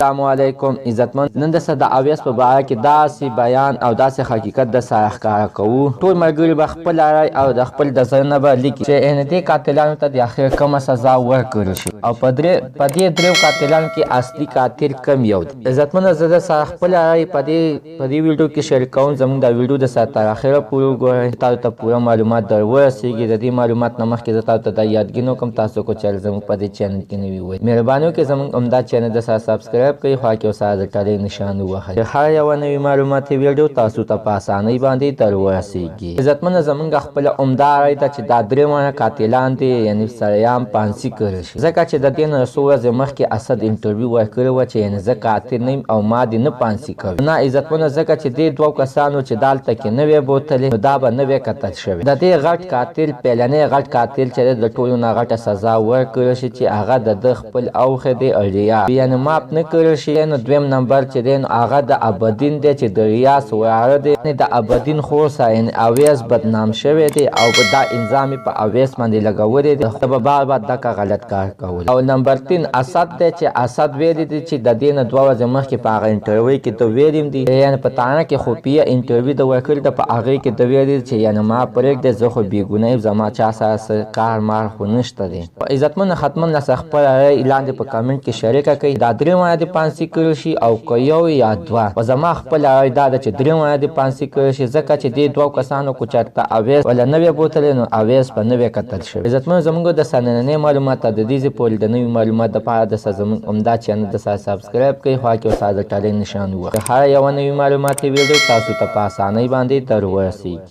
السلام علیکم عزتمن. نن د د اویس په باره کې داسې بیان او داسې حقیقت د سره ښکاره کوو. ټول ملګري به خپل رای او د خپل د زړه نه به لیکي چې دې قاتلانو ته د اخر کومه سزا ورکړل شي او په دې دریو قاتلانو کې اصلي قاتل کم یو دی. عزتمنه زه د سره خپل رای په دې ویډیو کې شریکوم. زموږ د ویډیو د سره تر اخره پورې وګورئ، تاسو ته پوره معلومات در ورسیږي. د دې معلومات نه مخکې زه تاسو ته دا یادګینه کوم، تاسو کو چل زموږ په دې چینل کې نوي وئ مهرباني وکړئ زموږ عمده چینل د سره سبسکرایب کړئ، خوا کې سره د ټلې نشان ووهئ چې هر یوه نوې معلوماتي ویډیو تاسو ته په اسانۍ باندې در ورسیږي. عزتمنه زموږ خپله عمده رای ده چې دا درې واړه قاتلان دي، یعنې سریان پانسي کړی شي، ځکه چې د دې نه څو ورځې مخکې اسد انټرویو ورکړې وه چې یعنې زه قاتل نه یم او ما دې نه پانسي کوي. نه عزتمنه، ځکه چې دې دوو کسانو چې دلته کې نه وی بوتلې نو دا به نه وی قتل شوی. د دې غټ قاتل پیلنی غټ قاتل چې د ټولو نه غټه سزا ورکړل شي چې هغه د خپل اوښه دی ریا، یعنې ماف نه کړل شي. نو دویم نمبر چې دی نو هغه د ابدین دی چې د ریاض وراره دی، د ابدین خور سره یعنې اویس بدنام شوی دی او دا الزام یې په اویس باندې لګولی دی، ته به بار بار دغه غلط کار کول. او نمبر 3 اسد دی چې اسد ویلی دی چې د دې نه دوه ورځې مخکې په هغه انټرویو کې ته ویلیم دی، یعنې په تانه کې خفیه انټرویو د ورکړی ده، په هغې کې ته ویلي چې یعنې ما پرېږدې زه خو بېګناه یم، زما چا سره کار مار خو نشته دی. عزتمنه حتما راسره خپله رایې لاندې په کمنټ کې شریکه کړئ. دا درې واړه دې پانسي کړل شي او که یو یا دوه. په زما خپله رایې دا ده چې درې واړه دې پانسي کړل شي، ځکه چې دې دوو کسانو کو چېرته اویس وله نه وی بوتلی نو اویس به نه وی قتل شوی. عزتمنو زموږ د نننۍ معلومات د دې ځای پورې د نوي معلومات دپاره د زموږ عمده چینل د سره سبسکرایب کړئ، خوا کې ورسره د ټلۍ نشان ووهئ چې هره یوه نوي معلوماتي ویډیو تاسو ته په اسانۍ باندې در ورسیږي.